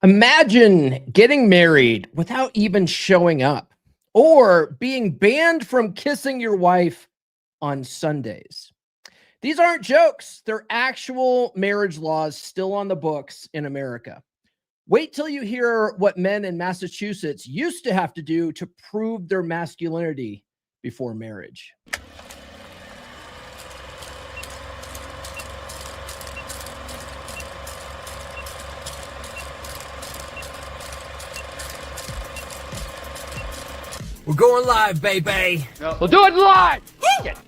Imagine getting married without even showing up or being banned from kissing your wife on Sundays. These aren't jokes. They're actual marriage laws still on the books in America. Wait till you hear what men in Massachusetts used to have to do to prove their masculinity before marriage. We're going live, baby. We'll do it live.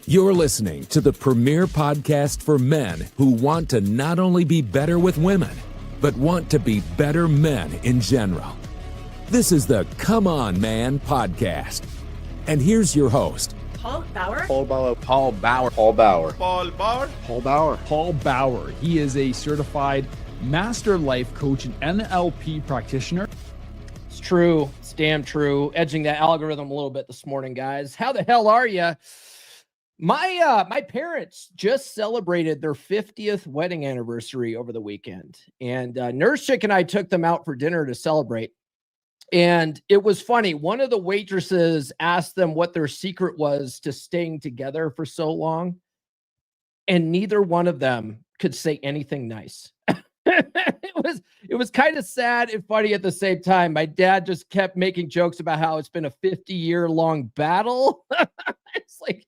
You're listening to the premier podcast for men who want to not only be better with women, but want to be better men in general. This is the Come On Man podcast. And here's your host, Paul Bauer. Paul Bauer. Paul Bauer. Paul Bauer. Paul Bauer. Paul Bauer. Paul Bauer. He is a certified master life coach and NLP practitioner. It's true. It's damn true. Edging that algorithm a little bit this morning, guys. How the hell are you? My parents just celebrated their 50th wedding anniversary over the weekend, and Nurse Chick and I took them out for dinner to celebrate. And it was funny. One of the waitresses asked them what their secret was to staying together for so long, and neither one of them could say anything nice. It was kind of sad and funny at the same time. My dad just kept making jokes about how it's been a 50-year-long battle. It's like,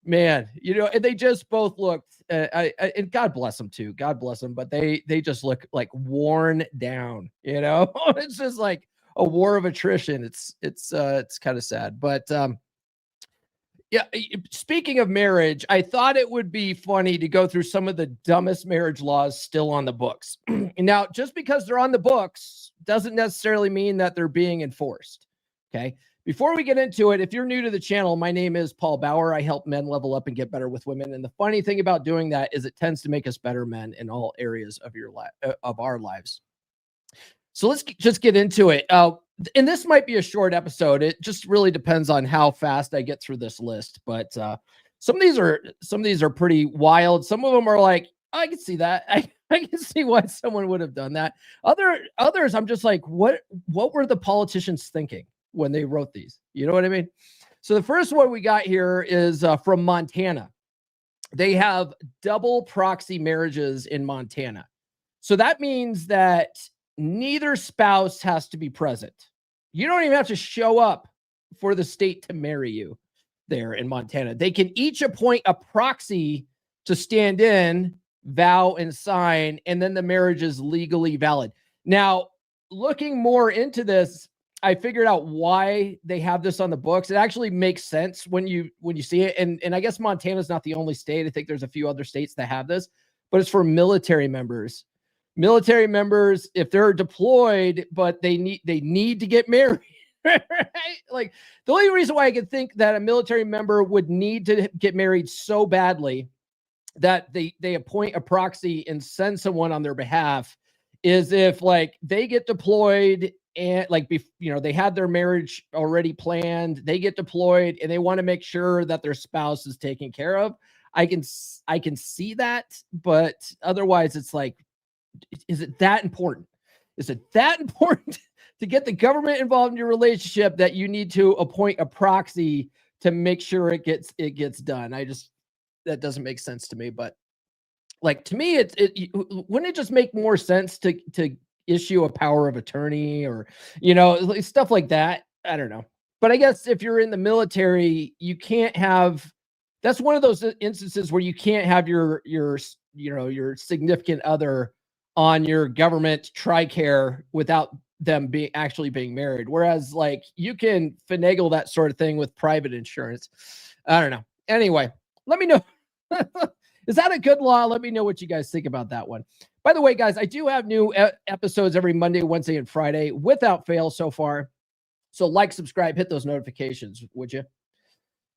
man, and they just both looked, and God bless them too. God bless them, but they just look like worn down. It's just like a war of attrition. It's kind of sad, but yeah. Speaking of marriage, I thought it would be funny to go through some of the dumbest marriage laws still on the books. Now, just because they're on the books doesn't necessarily mean that they're being enforced. Okay. Before we get into it, if you're new to the channel, my name is Paul Bauer. I help men level up and get better with women. And the funny thing about doing that is it tends to make us better men in all areas of of our lives. So let's just get into it. And this might be a short episode. It just really depends on how fast I get through this list. But some of these are pretty wild. Some of them are like, I can see that. I can see why someone would have done that. Others, I'm just like, what were the politicians thinking when they wrote these? You know what I mean? So the first one we got here is from Montana. They have double proxy marriages in Montana. So that means that neither spouse has to be present. You don't even have to show up for the state to marry you there in Montana. They can each appoint a proxy to stand in, vow, and sign, and then the marriage is legally valid. Now, looking more into this, I figured out why they have this on the books. It actually makes sense when you see it. And I guess Montana's not the only state. I think there's a few other states that have this, but it's for military members. Military members, if they're deployed, but they need to get married, right? Like, the only reason why I could think that a military member would need to get married so badly that they appoint a proxy and send someone on their behalf is if, like, they get deployed and, like, they had their marriage already planned, they get deployed and they want to make sure that their spouse is taken care of. I can see that, but otherwise it's like, is it that important? Is it that important to get the government involved in your relationship that you need to appoint a proxy to make sure it gets done? That doesn't make sense to me. But, like, to me, wouldn't it just make more sense to issue a power of attorney or, stuff like that? I don't know. But I guess if you're in the military, you can't have, that's one of those instances where you can't have your significant other on your government TRICARE without them actually being married. Whereas, like, you can finagle that sort of thing with private insurance. I don't know. Anyway, let me know. Is that a good law? Let me know what you guys think about that one. By the way, guys, I do have new episodes every Monday, Wednesday, and Friday without fail so far. So like, subscribe, hit those notifications, would you?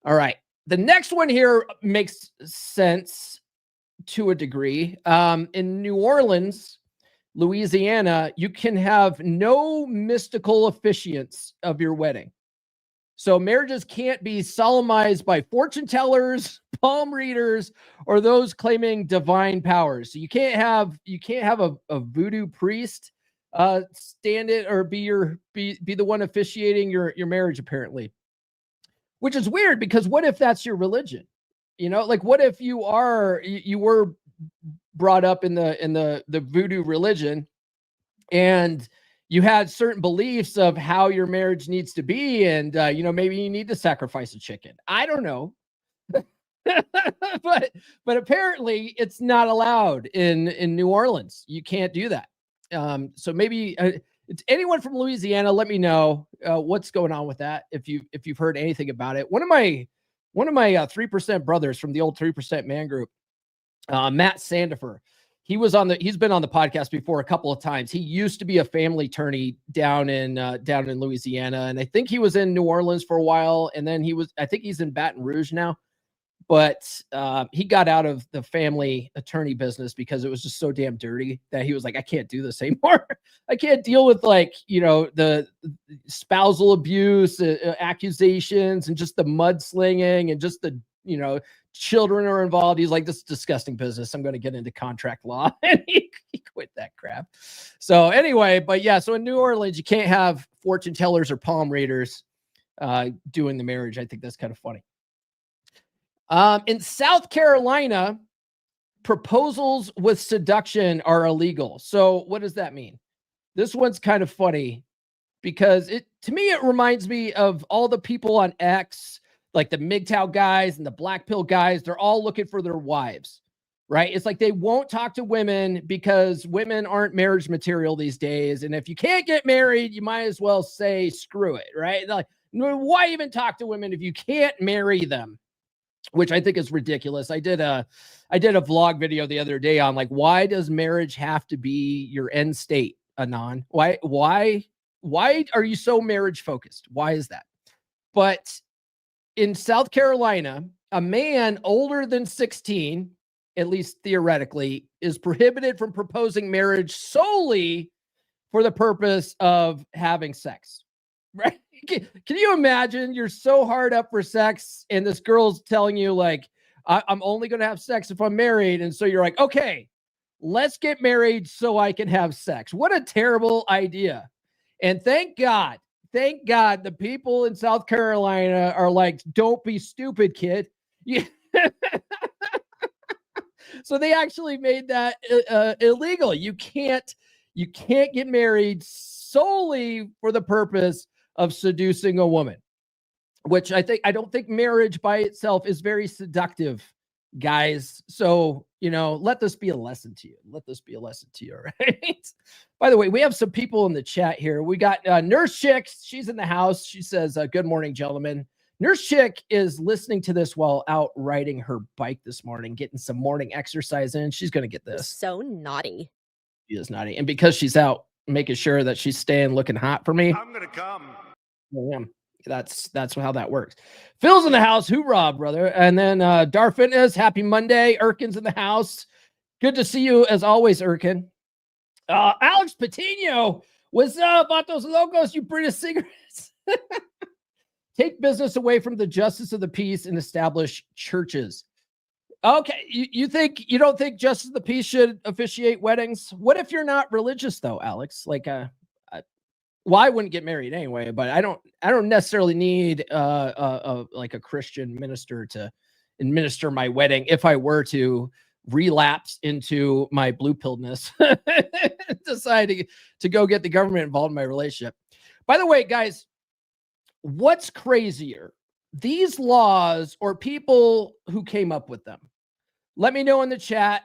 All right. The next one here makes sense to a degree. In New Orleans, Louisiana, you can have no mystical officiants of your wedding. So marriages can't be solemnized by fortune tellers, palm readers, or those claiming divine powers. So you can't have a voodoo priest stand it or be the one officiating your marriage, apparently. Which is weird, because what if that's your religion? Like, what if you were brought up in the voodoo religion, and you had certain beliefs of how your marriage needs to be, and maybe you need to sacrifice a chicken. I don't know. but apparently it's not allowed in New Orleans. You can't do that. So maybe it's anyone from Louisiana, let me know what's going on with that, if you've heard anything about it. One of my 3% brothers from the old 3% man group, Matt Sandifer, he's been on the podcast before a couple of times. He used to be a family attorney down in Louisiana, and I think he was in New Orleans for a while, and then I think he's in Baton Rouge now. But he got out of the family attorney business because it was just so damn dirty that he was like, I can't do this anymore. I can't deal with the spousal abuse, accusations, and just the mudslinging, and just the, children are involved. He's like, this is disgusting business. I'm going to get into contract law. And he quit that crap. So anyway, but yeah, so in New Orleans, you can't have fortune tellers or palm readers doing the marriage. I think that's kind of funny. In South Carolina, proposals with seduction are illegal. So what does that mean? This one's kind of funny, because to me, it reminds me of all the people on X, like the MGTOW guys and the black pill guys. They're all looking for their wives, right? It's like they won't talk to women because women aren't marriage material these days. And if you can't get married, you might as well say, screw it, right? Like, why even talk to women if you can't marry them? Which I think is ridiculous. I did a vlog video the other day on, like, why does marriage have to be your end state, Anon? Why are you so marriage focused? Why is that? But in South Carolina, a man older than 16, at least theoretically, is prohibited from proposing marriage solely for the purpose of having sex, right? Can you imagine you're so hard up for sex, and this girl's telling you, like, I'm only going to have sex if I'm married. And so you're like, okay, let's get married so I can have sex. What a terrible idea. And thank God, the people in South Carolina are like, don't be stupid, kid. Yeah. So they actually made that illegal. You can't get married solely for the purpose of seducing a woman, which I don't think marriage by itself is very seductive, guys. So, let this be a lesson to you. Right? By the way, we have some people in the chat here. We got Nurse Chick. She's in the house. She says, good morning, gentlemen. Nurse Chick is listening to this while out riding her bike this morning, getting some morning exercise in. She's going to get this. So naughty. She is naughty. And because she's out making sure that she's staying looking hot for me, I'm going to come. Yeah, that's how that works. Phil's in the house. Hoorah, brother. And then Dar Fitness, happy Monday. Erkin's in the house. Good to see you as always, Erkin. Alex Patino, what's up about those logos, you British cigarettes? Take business away from the justice of the peace and establish churches. Okay, you don't think justice of the peace should officiate weddings? What if you're not religious though, Alex? Like well, I wouldn't get married anyway, but I don't necessarily need like a Christian minister to administer my wedding if I were to relapse into my blue pilledness, decide to go get the government involved in my relationship. By the way, guys, what's crazier, these laws or people who came up with them? Let me know in the chat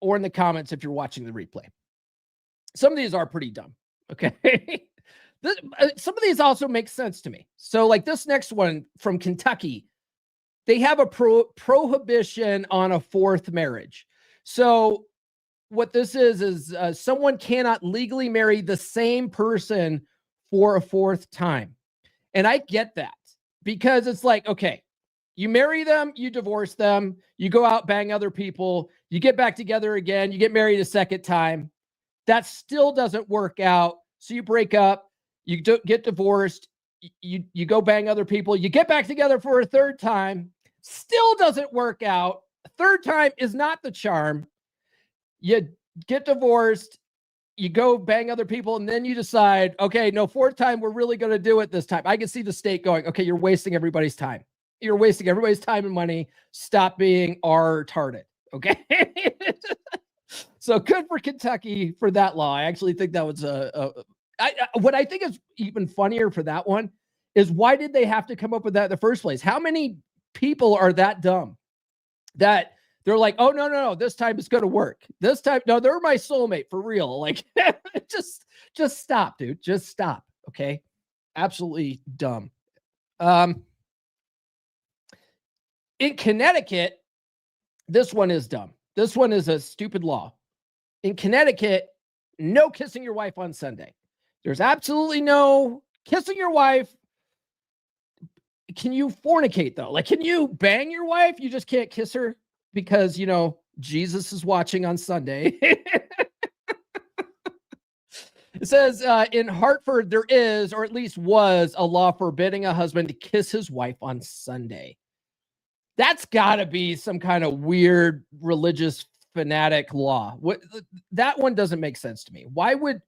or in the comments if you're watching the replay. Some of these are pretty dumb. Okay. Some of these also make sense to me. So like this next one from Kentucky, they have a prohibition on a fourth marriage. So what this is someone cannot legally marry the same person for a fourth time. And I get that, because it's like, okay, you marry them, you divorce them, you go out, bang other people, you get back together again, you get married a second time. That still doesn't work out. So you break up, you get divorced, you go bang other people, you get back together for a third time, still doesn't work out. A third time is not the charm. You get divorced, you go bang other people, and then you decide, okay, no, fourth time, we're really going to do it this time. I can see the state going, okay, you're wasting everybody's time. You're wasting everybody's time and money. Stop being retarded. Okay. So good for Kentucky for that law. I actually think that was what I think is even funnier for that one is why did they have to come up with that in the first place? How many people are that dumb that they're like, oh, no, this time it's going to work. This time, no, they're my soulmate for real. Like, just stop, dude. Just stop. Okay. Absolutely dumb. In Connecticut, this one is dumb. This one is a stupid law. In Connecticut, no kissing your wife on Sunday. There's absolutely no kissing your wife. Can you fornicate, though? Like, can you bang your wife? You just can't kiss her because, Jesus is watching on Sunday. It says in Hartford, there is, or at least was, a law forbidding a husband to kiss his wife on Sunday. That's got to be some kind of weird religious fanatic law. That one doesn't make sense to me. Why would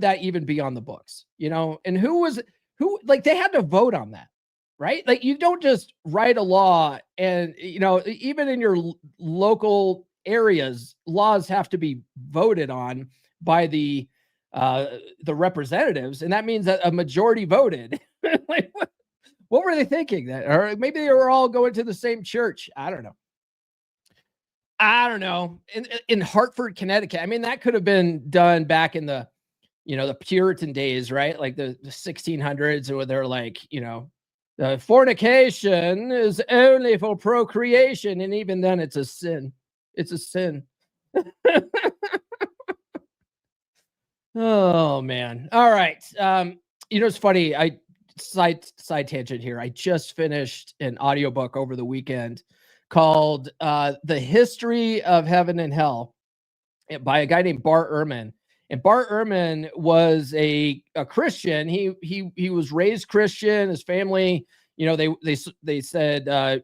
that even be on the books? And who they had to vote on that, right? Like, you don't just write a law and, even in your local areas, laws have to be voted on by the representatives. And that means that a majority voted. Like, what were they thinking? Or maybe they were all going to the same church. I don't know. In Hartford, Connecticut, I mean, that could have been done back in the, the Puritan days, right? Like the 1600s, where they're like, the fornication is only for procreation. And even then it's a sin. It's a sin. Oh, man. All right. It's funny. Side tangent here. I just finished an audiobook over the weekend called The History of Heaven and Hell by a guy named Bart Ehrman. And Bart Ehrman was a Christian. He was raised Christian. His family, they said,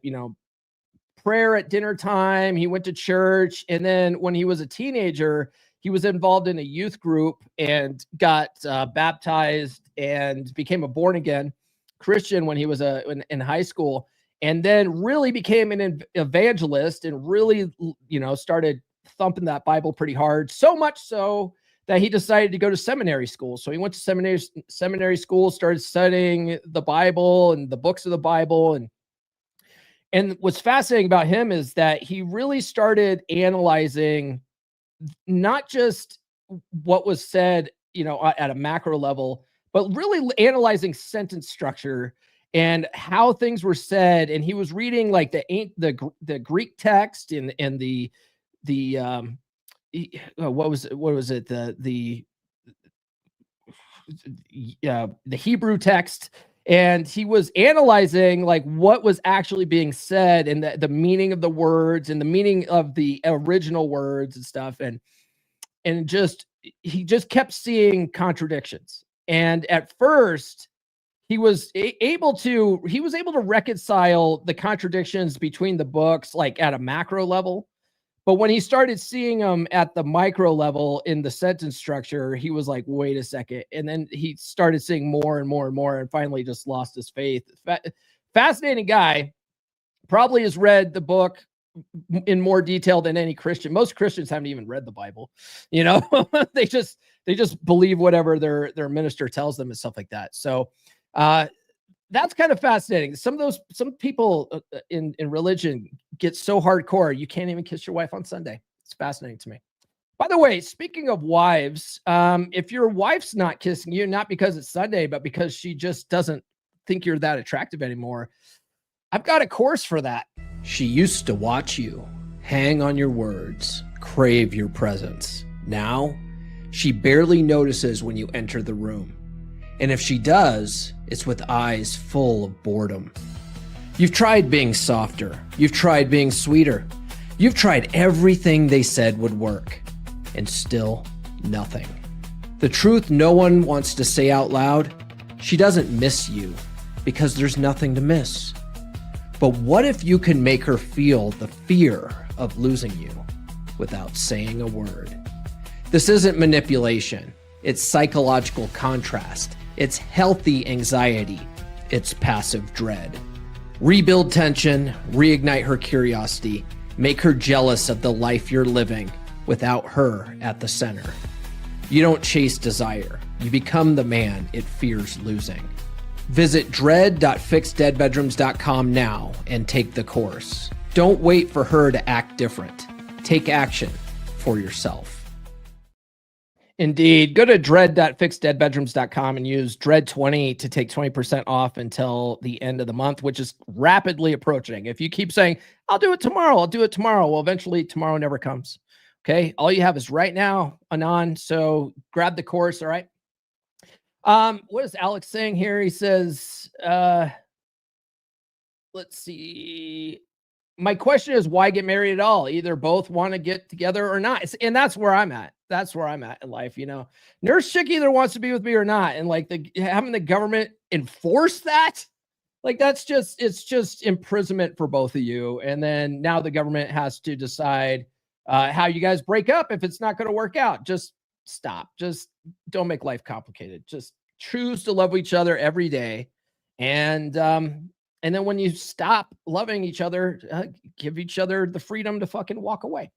prayer at dinner time. He went to church. And then when he was a teenager, he was involved in a youth group and got baptized and became a born-again Christian when he was in high school, and then really became an evangelist and really, started thumping that Bible pretty hard, so much so that he decided to go to seminary school. So he went to seminary school, started studying the Bible and the books of the Bible. And what's fascinating about him is that he really started analyzing not just what was said, at a macro level, but really analyzing sentence structure and how things were said. And he was reading like the Greek text and the what was it? The Hebrew text. And he was analyzing like what was actually being said and the meaning of the words and the meaning of the original words and stuff. And he just kept seeing contradictions. And at first he was able to reconcile the contradictions between the books, like at a macro level. But when he started seeing them at the micro level in the sentence structure, he was like, wait a second. And then he started seeing more and more and more, and finally just lost his faith. Fascinating guy. Probably has read the book in more detail than any Christian. Most Christians haven't even read the Bible. They just believe whatever their minister tells them and stuff like that. So that's kind of fascinating. Some people in religion get so hardcore, you can't even kiss your wife on Sunday. It's fascinating to me. By the way, speaking of wives, if your wife's not kissing you, not because it's Sunday, but because she just doesn't think you're that attractive anymore, I've got a course for that. She used to watch you, hang on your words, crave your presence. Now, she barely notices when you enter the room. And if she does, it's with eyes full of boredom. You've tried being softer. You've tried being sweeter. You've tried everything they said would work. And still nothing. The truth no one wants to say out loud, she doesn't miss you because there's nothing to miss. But what if you can make her feel the fear of losing you without saying a word? This isn't manipulation. It's psychological contrast. It's healthy anxiety. It's passive dread. Rebuild tension, reignite her curiosity, make her jealous of the life you're living without her at the center. You don't chase desire. You become the man it fears losing. Visit dread.fixdeadbedrooms.com now and take the course. Don't wait for her to act different. Take action for yourself. Indeed. Go to dread.fixdeadbedrooms.com and use dread20 to take 20% off until the end of the month, which is rapidly approaching. If you keep saying, I'll do it tomorrow, well, eventually tomorrow never comes. Okay. All you have is right now, Anon. So grab the course. All right. What is Alex saying here? He says, let's see. My question is, why get married at all? Either both want to get together or not. And that's where I'm at. That's where I'm at in life. Nurse chick either wants to be with me or not. And like having the government enforce that, like it's just imprisonment for both of you. And then now the government has to decide how you guys break up. If it's not going to work out, just stop. Just don't make life complicated. Just choose to love each other every day. And then when you stop loving each other, give each other the freedom to fucking walk away.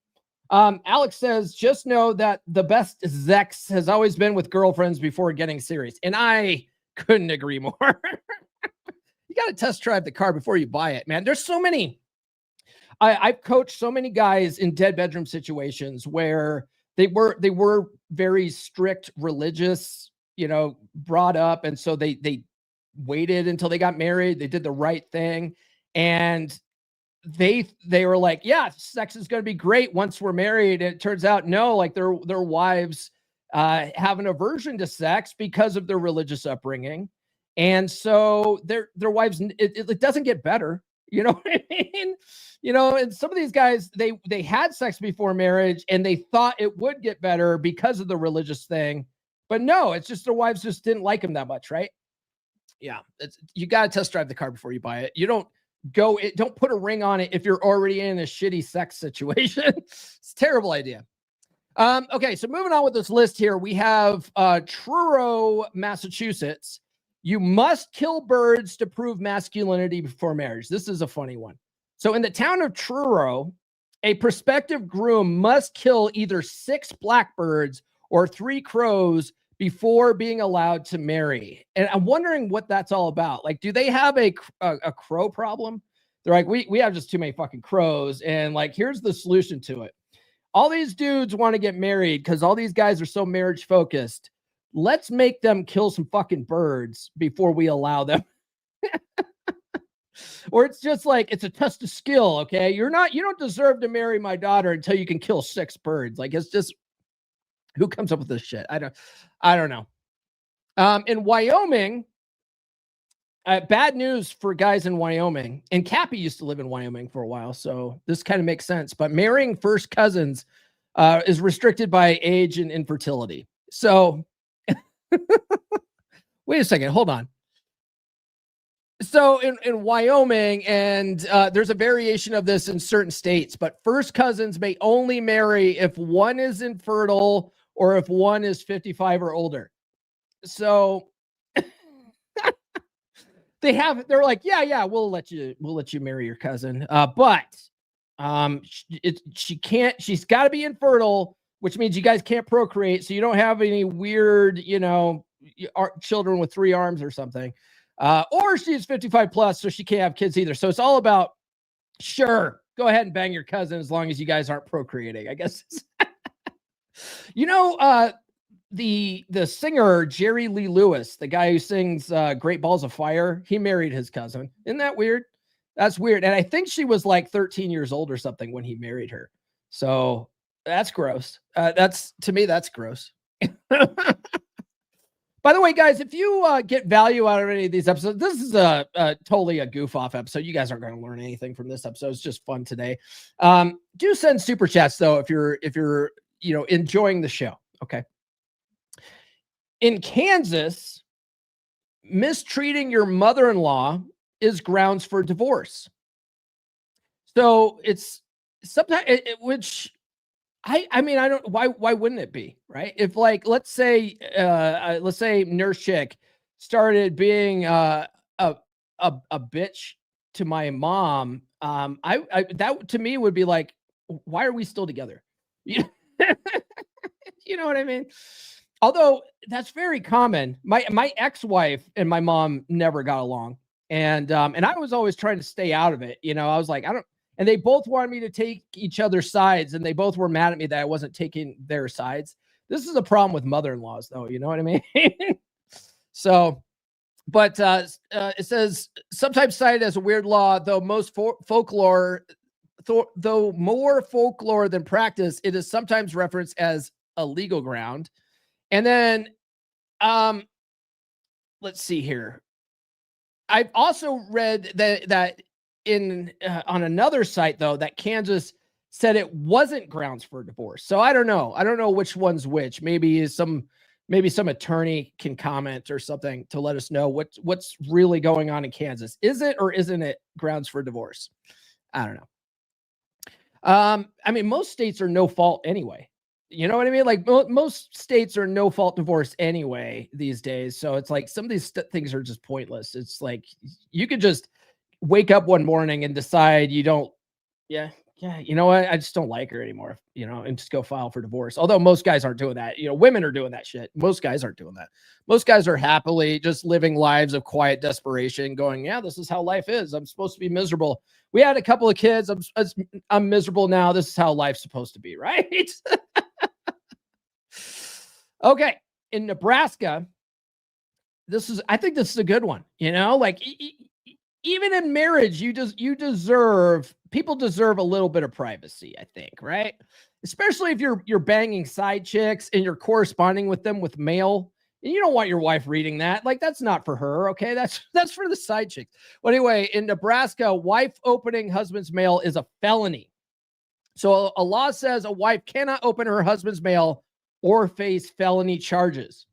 Alex says, just know that the best sex has always been with girlfriends before getting serious. And I couldn't agree more. You got to test drive the car before you buy it, man. There's so many. I've coached so many guys in dead bedroom situations where they were very strict religious, brought up. And so they waited until they got married. They did the right thing. And they were like, yeah, sex is going to be great once we're married. And it turns out, no, like their wives have an aversion to sex because of their religious upbringing. And so their wives, it doesn't get better. You know what I mean? And some of these guys, they had sex before marriage and they thought it would get better because of the religious thing. But no, it's just their wives just didn't like him that much, right? Yeah, you got to test drive the car before you buy it. You don't put a ring on it if you're already in a shitty sex situation. It's a terrible idea. Okay, so moving on with this list here, we have Truro, Massachusetts. You must kill birds to prove masculinity before marriage. This is a funny one. So in the town of Truro, a prospective groom must kill either 6 blackbirds or 3 crows before being allowed to marry. And I'm wondering what that's all about. Like, do they have a crow problem? They're like, we have just too many fucking crows. And like, here's the solution to it. All these dudes want to get married because all these guys are so marriage focused. Let's make them kill some fucking birds before we allow them. Or it's just like, it's a test of skill. Okay. You don't deserve to marry my daughter until you can kill 6 birds. Like, it's just, who comes up with this shit? I don't know. In Wyoming, bad news for guys in Wyoming. And Cappy used to live in Wyoming for a while, so this kind of makes sense. But marrying first cousins is restricted by age and infertility. So, wait a second, hold on. So in Wyoming, and there's a variation of this in certain states, but first cousins may only marry if one is infertile or if one is 55 or older. So they're like, yeah, we'll let you marry your cousin. But she's got to be infertile, which means you guys can't procreate. So you don't have any weird, children with 3 arms or something. Or she's 55 plus, so she can't have kids either. So it's all about, sure, go ahead and bang your cousin as long as you guys aren't procreating, I guess. The singer Jerry Lee Lewis, the guy who sings Great Balls of Fire, he married his cousin. Isn't that weird? That's weird. And I think she was like 13 years old or something when he married her. So that's gross. To me, that's gross. By the way, guys, if you get value out of any of these episodes, this is totally a goof off episode. You guys aren't going to learn anything from this episode. It's just fun today. Do send super chats though if you're enjoying the show. Okay. In Kansas, mistreating your mother-in-law is grounds for divorce. So it's sometimes which I mean, I don't, why wouldn't it be, right? If like, let's say nurse chick started being a bitch to my mom, I that to me would be like, why are we still together? You you know what I mean? Although that's very common. My ex-wife and my mom never got along. And I was always trying to stay out of it. You know, I was like, I don't, and they both wanted me to take each other's sides, and they both were mad at me that I wasn't taking their sides. This is a problem with mother-in-laws, though. You know what I mean? So, but it says sometimes cited as a weird law, though most folklore, though more folklore than practice, it is sometimes referenced as a legal ground. And then, let's see here. I've also read that in on another site, though, that Kansas said it wasn't grounds for divorce. So I don't know. I don't know which one's which. Maybe some attorney can comment or something to let us know what's really going on in Kansas. Is it or isn't it grounds for divorce? I don't know. I mean, most states are no fault anyway. You know what I mean? Like most states are no fault divorce anyway these days. So it's like some of these things are just pointless. It's like you could just wake up one morning and decide you don't, yeah, you know what? I just don't like her anymore, you know, and just go file for divorce. Although most guys aren't doing that. You know, women are doing that shit. Most guys aren't doing that. Most guys are happily just living lives of quiet desperation going, yeah, this is how life is. I'm supposed to be miserable. We had a couple of kids. I'm miserable now. This is how life's supposed to be, right? Okay. In Nebraska, I think this is a good one, you know, like even in marriage, people deserve a little bit of privacy, I think, right? Especially if you're banging side chicks and you're corresponding with them with mail, and you don't want your wife reading that. Like, that's not for her, okay? That's for the side chicks. But anyway, in Nebraska, wife opening husband's mail is a felony. So a law says a wife cannot open her husband's mail or face felony charges.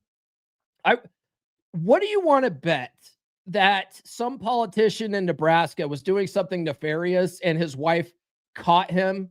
What do you want to bet that some politician in Nebraska was doing something nefarious and his wife caught him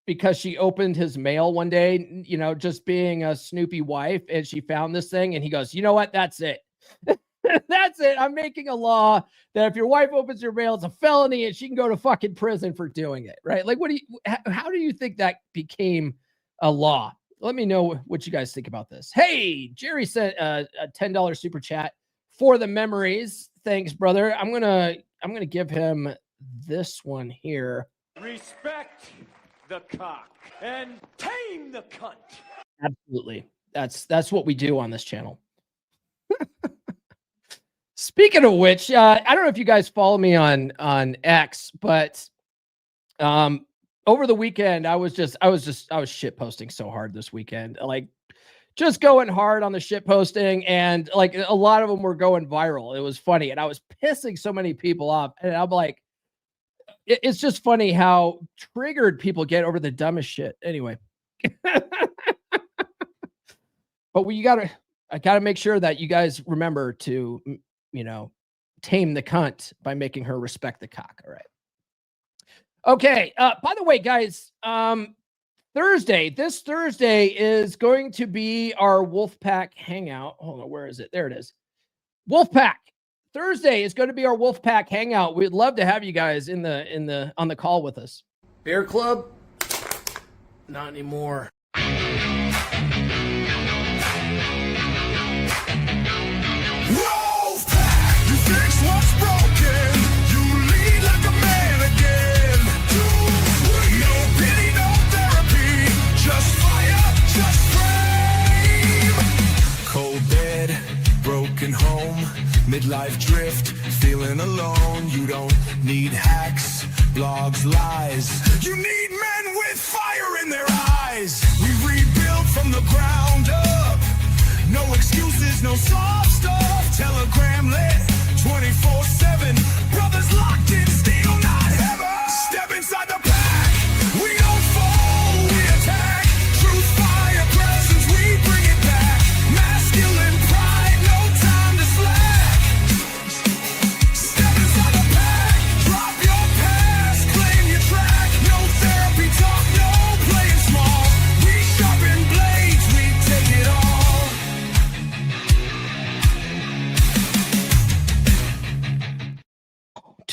because she opened his mail one day, you know, just being a snoopy wife, and she found this thing and he goes, you know what? That's it. That's it. I'm making a law that if your wife opens your mail, it's a felony and she can go to fucking prison for doing it. Right? Like, how do you think that became a law? Let me know what you guys think about this. Hey, Jerry sent a $10 super chat for the memories. Thanks, brother. I'm gonna give him this one here. Respect the cock and tame the cunt. Absolutely. That's what we do on this channel. Speaking of which, I don't know if you guys follow me on X, but over the weekend, I was shit posting so hard this weekend, like just going hard on the shit posting, and like a lot of them were going viral. It was funny, and I was pissing so many people off, and I'm like, it's just funny how triggered people get over the dumbest shit. Anyway, but I gotta make sure that you guys remember to, you know, tame the cunt by making her respect the cock. All right. Okay. By the way, guys, this Thursday is going to be our Wolfpack hangout. Hold on. Where is it? There it is. Wolfpack. Thursday is going to be our Wolfpack hangout. We'd love to have you guys on the call with us. Bear club? Not anymore. Home, midlife drift, feeling alone. You don't need hacks, blogs, lies. You need men with fire in their eyes. We rebuild from the ground up. No excuses, no soft stuff. Telegram lit 24/7. Brothers locked in, steel, not heaven. Step inside the pack. We don't fall, we attack. Truth, fire, presence, we bring it back. Masculine pride, no time to slack. Step inside the pack. Drop your past, claim your track. No therapy talk, no playing small.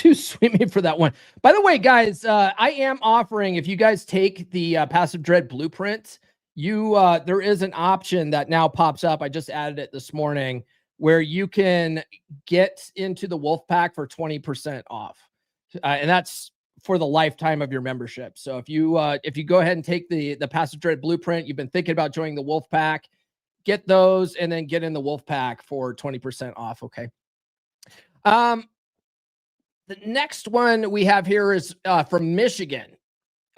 too sweet for that one. By the way, guys, I am offering, if you guys take the Passive Dread Blueprint, there is an option that now pops up. I just added it this morning where you can get into the Wolf Pack for 20% off. And that's for the lifetime of your membership. So if you go ahead and take the Passive Dread Blueprint, you've been thinking about joining the Wolf Pack, get those and then get in the Wolf Pack for 20% off. Okay. The next one we have here is from Michigan.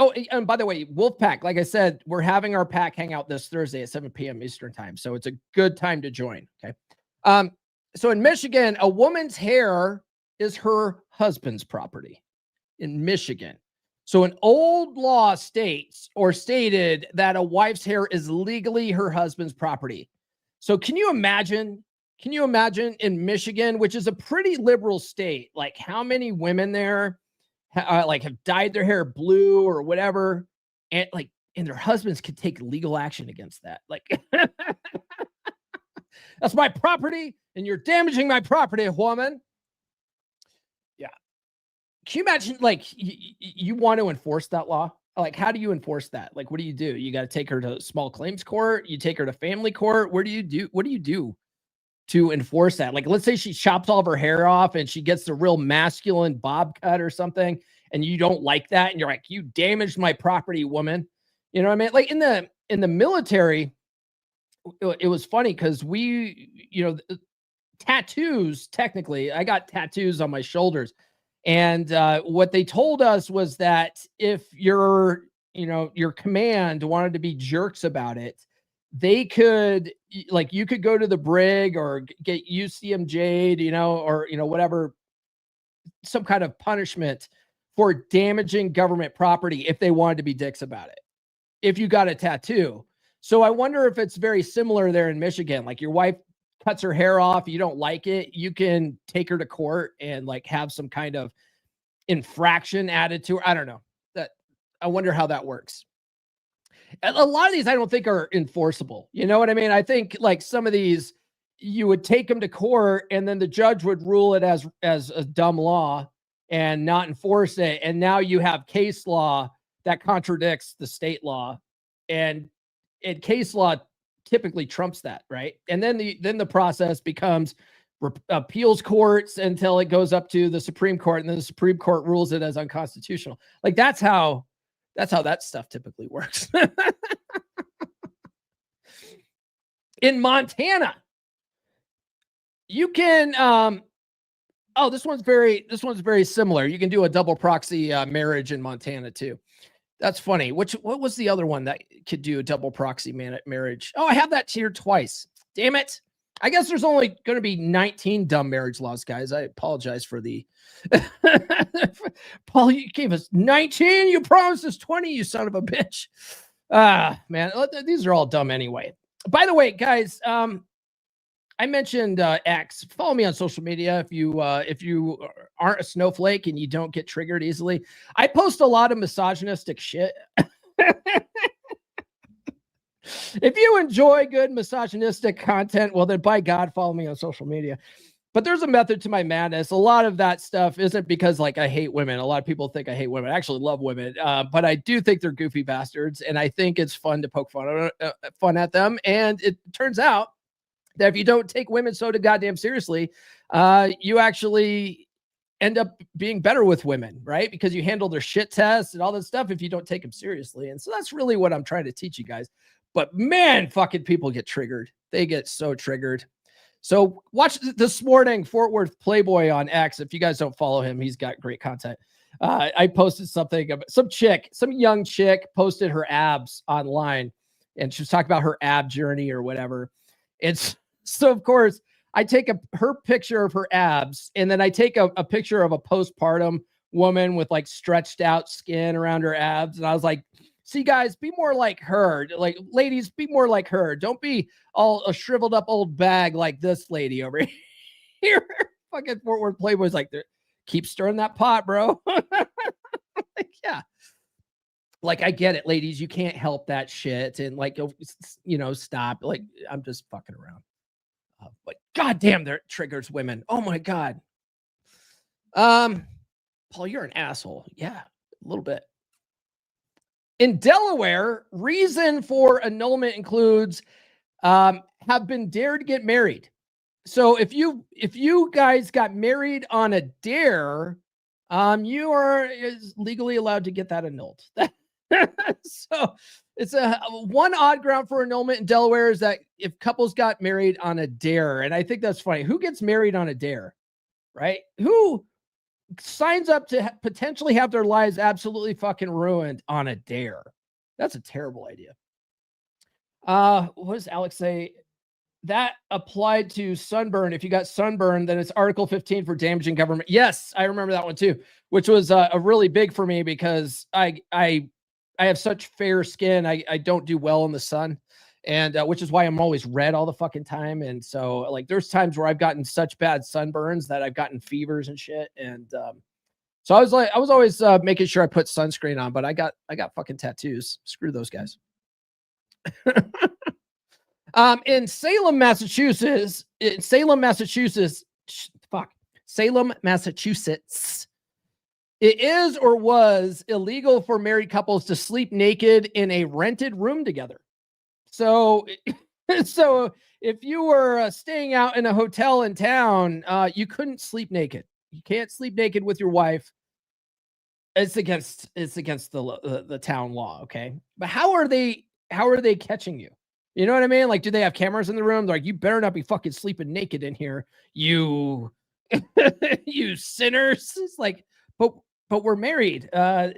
Oh, and by the way, Wolf Pack, like I said, we're having our pack hangout this Thursday at 7 p.m. Eastern time. So it's a good time to join. Okay. So in Michigan, a woman's hair is her husband's property in Michigan. So an old law stated that a wife's hair is legally her husband's property. So can you imagine in Michigan, which is a pretty liberal state, like how many women there have dyed their hair blue or whatever, and their husbands could take legal action against that. Like that's my property and you're damaging my property, woman. Yeah. Can you imagine, like, you want to enforce that law? Like, how do you enforce that? Like, what do? You got to take her to small claims court. You take her to family court. What do you do to enforce that? Like, let's say she chops all of her hair off and she gets the real masculine bob cut or something, and you don't like that. And you're like, you damaged my property, woman. You know what I mean? Like in the military, it was funny because tattoos, technically, I got tattoos on my shoulders. And what they told us was that if your command wanted to be jerks about it, they could, like, you could go to the brig or get UCMJ'd, or, whatever, some kind of punishment for damaging government property if they wanted to be dicks about it, if you got a tattoo. So I wonder if it's very similar there in Michigan. Like, your wife cuts her hair off, you don't like it, you can take her to court and like have some kind of infraction added to her. I don't know. I wonder how that works. A lot of these I don't think are enforceable. You know what I mean? I think like some of these you would take them to court and then the judge would rule it as a dumb law and not enforce it. And now you have case law that contradicts the state law, and case law typically trumps that, right? And then the process becomes appeals courts until it goes up to the Supreme Court, and then the Supreme Court rules it as unconstitutional. Like that's how that stuff typically works. In Montana, you can this one's very similar. You can do a double proxy marriage in Montana too. That's funny. What was the other one that could do a double proxy marriage? Oh, I have that here twice. Damn it. I guess there's only going to be 19 dumb marriage laws, guys. I apologize for the Paul, you gave us 19. You promised us 20, you son of a bitch. Man, these are all dumb anyway. By the way, guys, I mentioned X. Follow me on social media if you aren't a snowflake and you don't get triggered easily. I post a lot of misogynistic shit. If you enjoy good misogynistic content, well then by God, follow me on social media. But there's a method to my madness. A lot of that stuff isn't because like I hate women. A lot of people think I hate women. I actually love women, but I do think they're goofy bastards, and I think it's fun to poke fun at them. And it turns out that if you don't take women so goddamn seriously, you actually end up being better with women, right? Because you handle their shit tests and all this stuff if you don't take them seriously. And so that's really what I'm trying to teach you guys. But man, fucking people get triggered. They get so triggered. So watch this morning, Fort Worth Playboy on X. If you guys don't follow him, he's got great content. I posted something about some young chick posted her abs online, and she was talking about her ab journey or whatever. So of course I take her picture of her abs, and then I take a picture of a postpartum woman with like stretched out skin around her abs. And I was like, see guys, be more like her. Like ladies, be more like her. Don't be all a shriveled up old bag like this lady over here. Fucking Fort Worth Playboy's like, keep stirring that pot, bro. Like, yeah. Like, I get it, ladies. You can't help that shit. And like, stop. Like, I'm just fucking around. But goddamn, that triggers women. Oh my God. Paul, you're an asshole. Yeah, a little bit. In Delaware, reason for annulment includes have been dared to get married. So if you guys got married on a dare, you are legally allowed to get that annulled. So it's a one odd ground for annulment in Delaware is that if couples got married on a dare, and I think that's funny. Who gets married on a dare, right? Who signs up to potentially have their lives absolutely fucking ruined on a dare? That's a terrible idea. What does Alex say? That applied to sunburn. If you got sunburn, then it's Article 15 for damaging government. Yes, I remember that one too, which was a really big for me because I have such fair skin. I don't do well in the sun, and which is why I'm always red all the fucking time. And so like there's times where I've gotten such bad sunburns that I've gotten fevers and shit. And so I was always making sure I put sunscreen on, but I got fucking tattoos. Screw those guys. In Salem, Massachusetts, Salem, Massachusetts, it is or was illegal for married couples to sleep naked in a rented room together. So, so if you were staying out in a hotel in town, you couldn't sleep naked. You can't sleep naked with your wife. It's against the town law. Okay, but how are they catching you? You know what I mean? Like, do they have cameras in the room? They're like, you better not be fucking sleeping naked in here, you you sinners. It's like, but we're married. How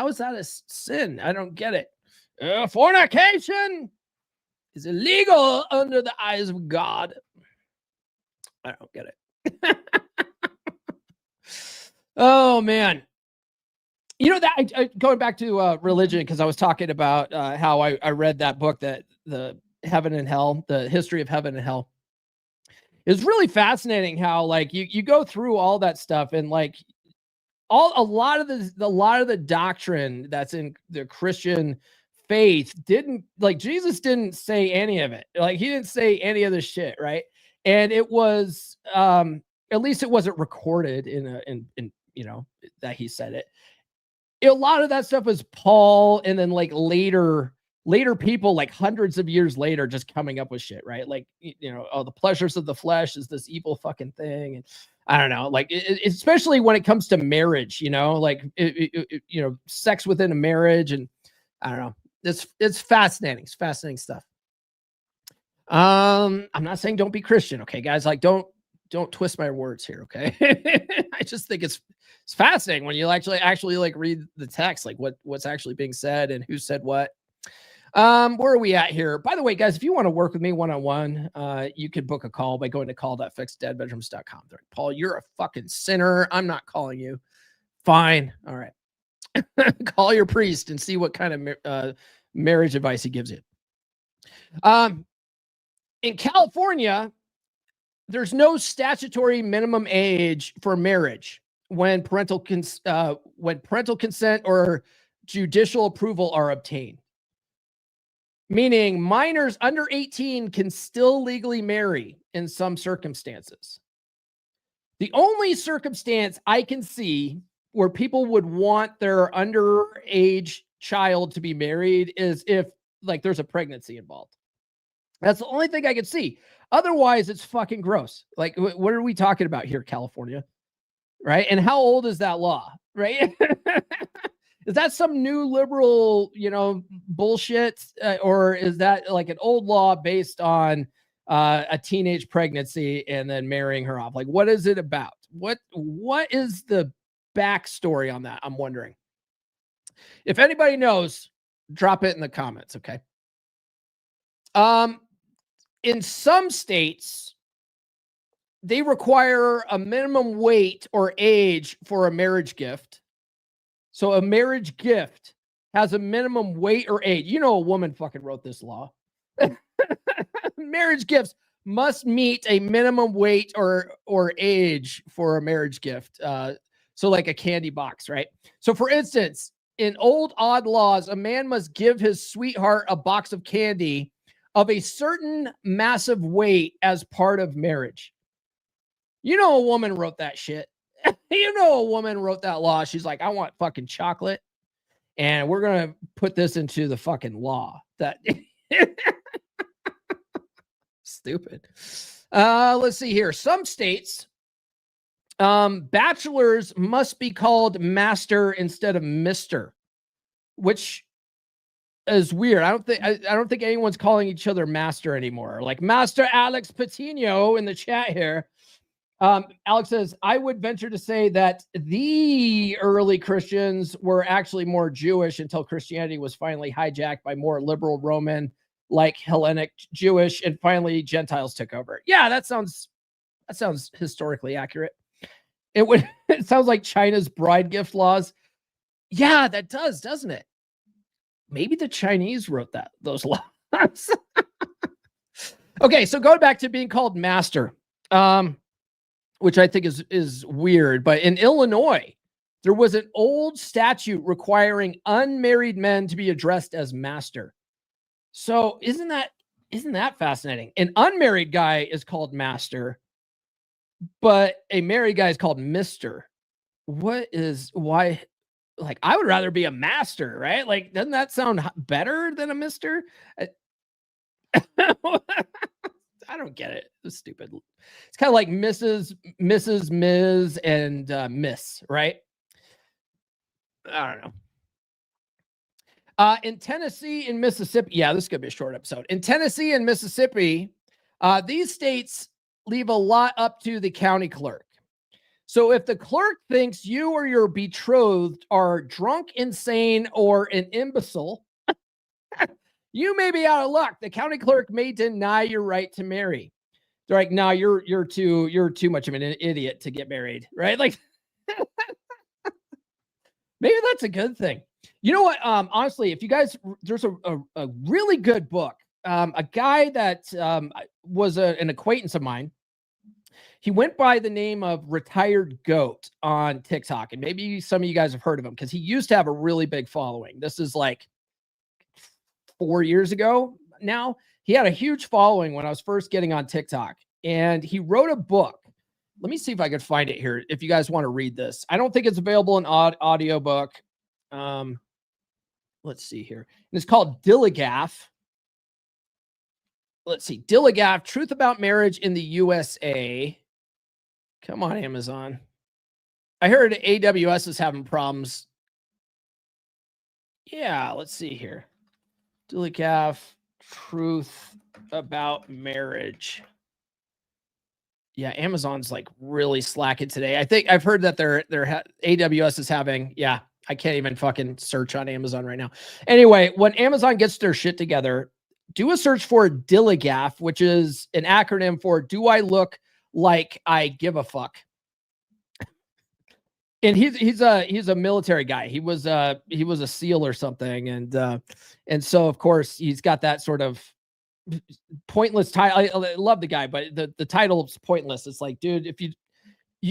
is that a sin? I don't get it. Fornication is illegal under the eyes of God. I don't get it. Oh man. You know that I going back to religion, because I was talking about how I read that book, that the Heaven and Hell, the history of heaven and hell. It's really fascinating how like you go through all that stuff, and like a lot of the doctrine that's in the Christian faith didn't, like, Jesus didn't say any of it. Like, he didn't say any of this shit, right? And it was at least it wasn't recorded in you know that he said it. A lot of that stuff was Paul, and then like later people, like hundreds of years later, just coming up with shit, right? Like, you know, oh, the pleasures of the flesh is this evil fucking thing. And I don't know, like, especially when it comes to marriage, you know, like, you know, sex within a marriage. And I don't know, it's fascinating. It's fascinating stuff. I'm not saying don't be Christian. Okay, guys, like, don't twist my words here. Okay. I just think it's fascinating when you actually like read the text, like what's actually being said and who said what. Where are we at here? By the way, guys, if you want to work with me one-on-one, you can book a call by going to call.fixdeadbedrooms.com. Like, Paul, you're a fucking sinner. I'm not calling you. Fine. All right. Call your priest and see what kind of marriage advice he gives you. In California, there's no statutory minimum age for marriage when parental consent or judicial approval are obtained. Meaning minors under 18 can still legally marry in some circumstances. The only circumstance I can see where people would want their underage child to be married is if, like, there's a pregnancy involved. That's the only thing I could see. Otherwise, it's fucking gross. Like, what are we talking about here, California? Right? And how old is that law? Right? Is that some new liberal, you know, bullshit? Or is that like an old law based on a teenage pregnancy and then marrying her off? Like, what is it about? What is the backstory on that? I'm wondering. If anybody knows, drop it in the comments, okay? In some states, they require a minimum weight or age for a marriage gift. So a marriage gift has a minimum weight or age. You know, a woman fucking wrote this law. Marriage gifts must meet a minimum weight or age for a marriage gift. So like a candy box, right? So for instance, in old odd laws, a man must give his sweetheart a box of candy of a certain massive weight as part of marriage. You know, a woman wrote that shit. A woman wrote that law. She's like, I want fucking chocolate, and we're gonna put this into the fucking law. That stupid. Let's see here. Some states, bachelors must be called master instead of Mr., which is weird. I don't think anyone's calling each other master anymore. Like Master Alex Patino in the chat here. Alex says, I would venture to say that the early Christians were actually more Jewish until Christianity was finally hijacked by more liberal Roman, like Hellenic Jewish, and finally Gentiles took over. Yeah, that sounds historically accurate. It sounds like China's bride gift laws. Yeah, that does, doesn't it? Maybe the Chinese wrote those laws. Okay, so going back to being called master. Which I think is weird, but in Illinois, there was an old statute requiring unmarried men to be addressed as master. So isn't that fascinating? An unmarried guy is called master, but a married guy is called Mr. Why? Like, I would rather be a master, right? Like, doesn't that sound better than a Mr.? I don't get it. It's stupid. It's kind of like Mrs., Ms., and Miss, right? I don't know. In Tennessee and Mississippi, yeah, this is going to be a short episode. In Tennessee and Mississippi, these states leave a lot up to the county clerk. So if the clerk thinks you or your betrothed are drunk, insane, or an imbecile, you may be out of luck. The county clerk may deny your right to marry. They're like, no, you're too much of an idiot to get married, right? Like, maybe that's a good thing. You know what? Honestly, if you guys, there's a really good book. A guy that was an acquaintance of mine. He went by the name of Retired Goat on TikTok, and maybe some of you guys have heard of him because he used to have a really big following. This is like 4 years ago now. He had a huge following when I was first getting on TikTok, and he wrote a book. Let me see if I could find it here if you guys want to read this. I don't think it's available in audio book. Let's see here. And it's called Dilligaff. Let's see. Dilligaff, Truth About Marriage in the USA. Come on, Amazon. I heard AWS is having problems. Yeah, let's see here. Dilligaff, Truth About Marriage. Yeah, Amazon's like really slacking today. I think I've heard that their AWS is having, yeah, I can't even fucking search on Amazon right now. Anyway, when Amazon gets their shit together, do a search for Dilligaff, which is an acronym for Do I Look Like I Give a Fuck? And he's a military guy. He was a SEAL or something, and so of course he's got that sort of pointless title. I love the guy, but the title is pointless. It's like, dude, if you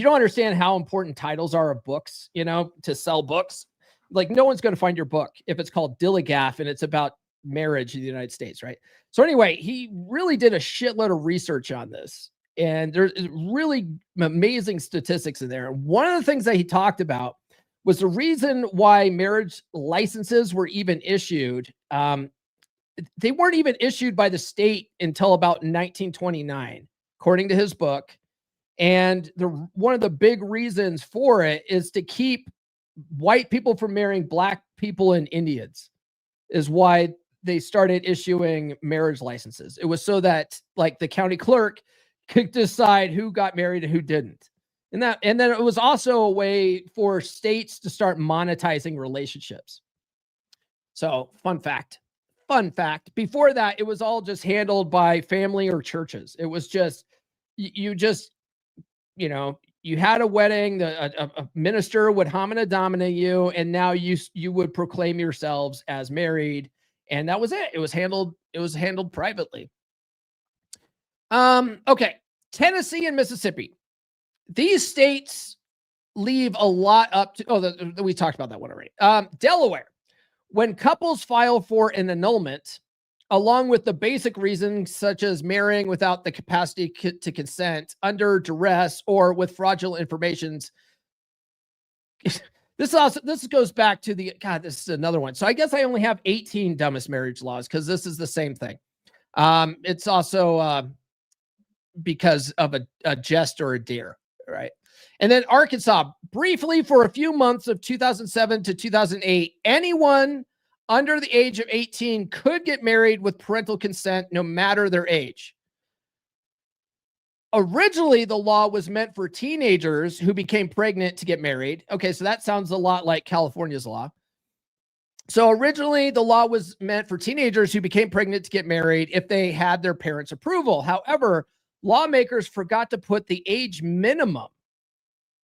don't understand how important titles are of books, to sell books, like no one's going to find your book if it's called Dilligaff and it's about marriage in the United States, right? So anyway, he really did a shitload of research on this, and there's really amazing statistics in there. And one of the things that he talked about was the reason why marriage licenses were even issued. They weren't even issued by the state until about 1929, according to his book. And one of the big reasons for it is to keep white people from marrying black people and Indians, is why they started issuing marriage licenses. It was so that like the county clerk could decide who got married and who didn't. And then it was also a way for states to start monetizing relationships. So fun fact. Before that, it was all just handled by family or churches. It was just, you had a wedding, a minister would homina domina you, and now you would proclaim yourselves as married. And that was it. It was handled privately. Okay. Tennessee and Mississippi. These states leave a lot up to, we talked about that one already. Delaware. When couples file for an annulment, along with the basic reasons such as marrying without the capacity to consent, under duress, or with fraudulent this goes back to this is another one. So I guess I only have 18 dumbest marriage laws because this is the same thing. It's also because of a jest or a dare, right? And then Arkansas, briefly for a few months of 2007 to 2008, anyone under the age of 18 could get married with parental consent no matter their age. Originally, the law was meant for teenagers who became pregnant to get married. Okay, so that sounds a lot like California's law. So originally, the law was meant for teenagers who became pregnant to get married if they had their parents' approval. However, lawmakers forgot to put the age minimum.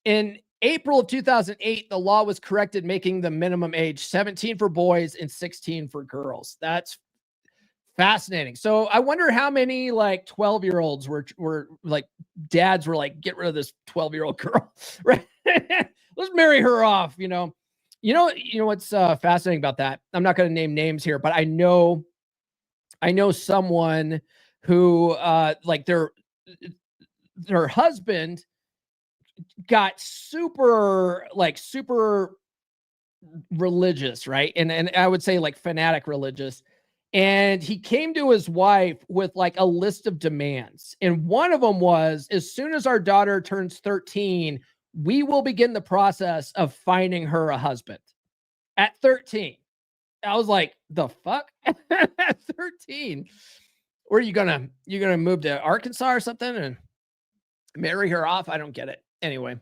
In April of 2008, the law was corrected, making the minimum age 17 for boys and 16 for girls. That's fascinating. So I wonder how many like 12-year-olds were like dads were like, get rid of this 12-year-old girl, right? Let's marry her off, You know what's fascinating about that? I'm not going to name names here, but I know someone who like their husband got super religious, right? And I would say like fanatic religious. And he came to his wife with like a list of demands. And one of them was, as soon as our daughter turns 13, we will begin the process of finding her a husband. At 13. I was like, the fuck? At 13. Or you gonna move to Arkansas or something and marry her off? I don't get it. Anyway.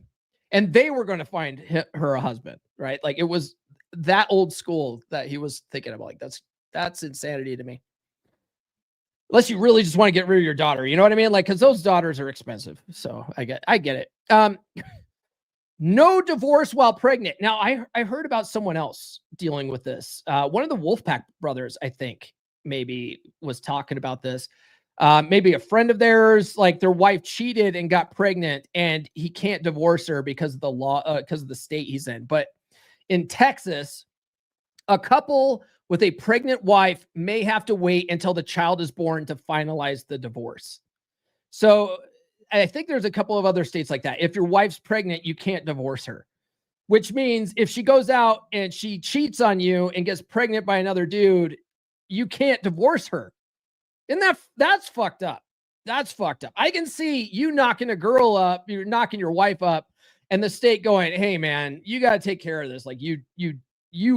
And they were going to find her a husband, right? Like it was that old school that he was thinking about. Like that's insanity to me. Unless you really just want to get rid of your daughter, you know what I mean? Like, because those daughters are expensive. So I get it. No divorce while pregnant. Now, I heard about someone else dealing with this. One of the Wolfpack brothers, I think, maybe was talking about this. Maybe a friend of theirs, like their wife cheated and got pregnant, and he can't divorce her because of the law, because of the state he's in. But in Texas, a couple with a pregnant wife may have to wait until the child is born to finalize the divorce. So I think there's a couple of other states like that. If your wife's pregnant, you can't divorce her, which means if she goes out and she cheats on you and gets pregnant by another dude, you can't divorce her. And that's fucked up. That's fucked up. I can see you knocking a girl up, you're knocking your wife up, and the state going, hey man, you got to take care of this. Like you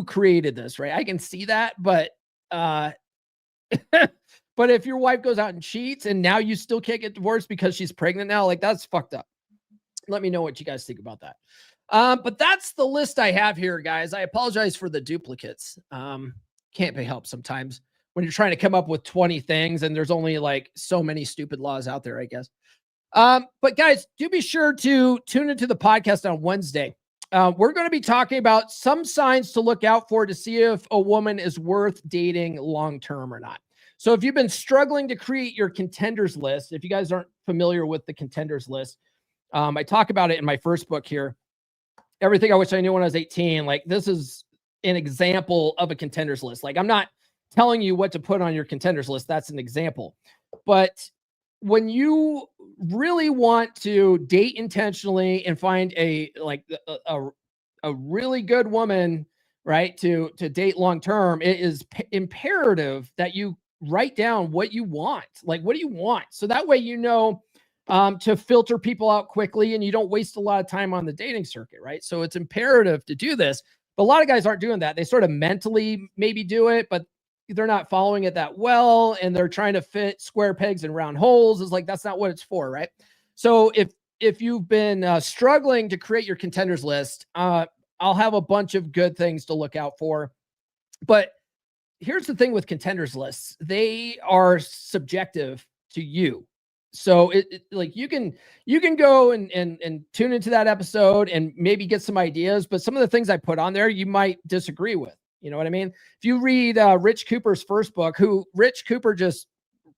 created this, right? I can see that, but but if your wife goes out and cheats and now you still can't get divorced because she's pregnant now, like that's fucked up. Let me know what you guys think about that. But that's the list I have here, guys. I apologize for the duplicates. Can't be helped sometimes when you're trying to come up with 20 things and there's only like so many stupid laws out there, I guess. But guys, do be sure to tune into the podcast on Wednesday. We're going to be talking about some signs to look out for to see if a woman is worth dating long-term or not. So if you've been struggling to create your contenders list, if you guys aren't familiar with the contenders list, I talk about it in my first book here, Everything I Wish I Knew When I Was 18. Like this is an example of a contenders list. Like I'm not telling you what to put on your contenders list. That's an example. But when you really want to date intentionally and find a really good woman, right, to date long term, it is imperative that you write down what you want. Like, what do you want? So that way, to filter people out quickly and you don't waste a lot of time on the dating circuit, right? So it's imperative to do this. But a lot of guys aren't doing that. They sort of mentally maybe do it, but they're not following it that well. And they're trying to fit square pegs in round holes. It's like, that's not what it's for, right? So if you've been struggling to create your contenders list, I'll have a bunch of good things to look out for. But here's the thing with contenders lists. They are subjective to you. So like you can go and tune into that episode and maybe get some ideas, but some of the things I put on there, you might disagree with, you know what I mean? If you read Rich Cooper's first book, Rich Cooper just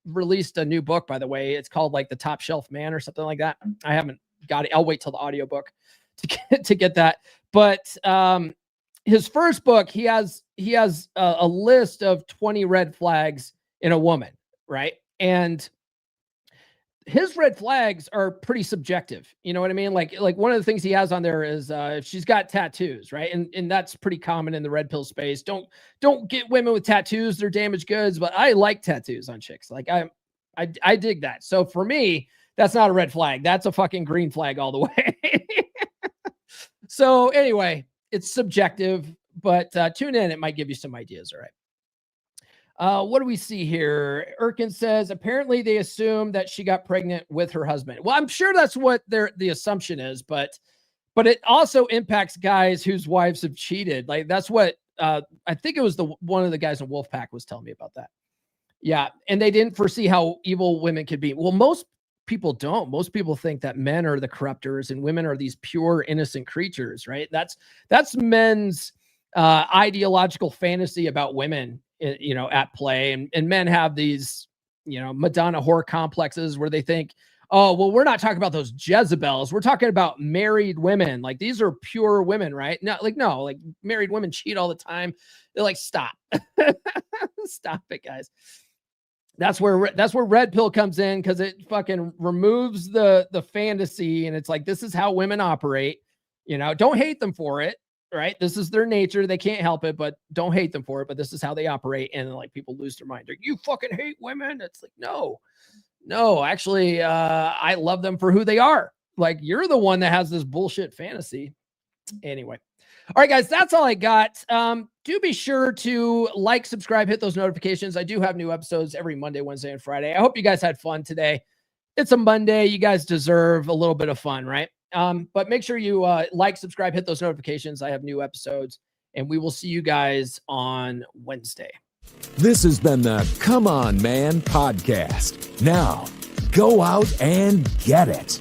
released a new book, by the way, it's called like The Top Shelf Man or something like that. I haven't got it. I'll wait till the audiobook to get that. But his first book, he has a list of 20 red flags in a woman, right? And his red flags are pretty subjective. You know what I mean? Like one of the things he has on there is if she's got tattoos, right? And that's pretty common in the red pill space. Don't get women with tattoos. They're damaged goods, but I like tattoos on chicks. Like I dig that. So for me, that's not a red flag. That's a fucking green flag all the way. So anyway, it's subjective, but tune in. It might give you some ideas. All right. What do we see here? Erkin says, apparently they assume that she got pregnant with her husband. Well, I'm sure that's what the assumption is, but it also impacts guys whose wives have cheated. Like that's what I think it was one of the guys in Wolfpack was telling me about that. Yeah. And they didn't foresee how evil women could be. Well, most people don't. Most people think that men are the corruptors and women are these pure, innocent creatures, right? That's men's ideological fantasy about women, at play. And men have these, Madonna whore complexes where they think, oh, well, we're not talking about those Jezebels. We're talking about married women. Like these are pure women, right? No, married women cheat all the time. They're like, stop, stop it, guys. That's where red pill comes in, because it fucking removes the fantasy, and it's like, this is how women operate. Don't hate them for it, right? This is their nature. They can't help it, but don't hate them for it. But this is how they operate, and like people lose their mind. Like, you fucking hate women. It's like, no, actually, I love them for who they are. Like, you're the one that has this bullshit fantasy. Anyway. All right, guys, that's all I got. Do be sure to like, subscribe, hit those notifications. I do have new episodes every Monday, Wednesday, and Friday. I hope you guys had fun today. It's a Monday. You guys deserve a little bit of fun, right? But make sure you like, subscribe, hit those notifications. I have new episodes, and we will see you guys on Wednesday. This has been the Come On Man podcast. Now, go out and get it.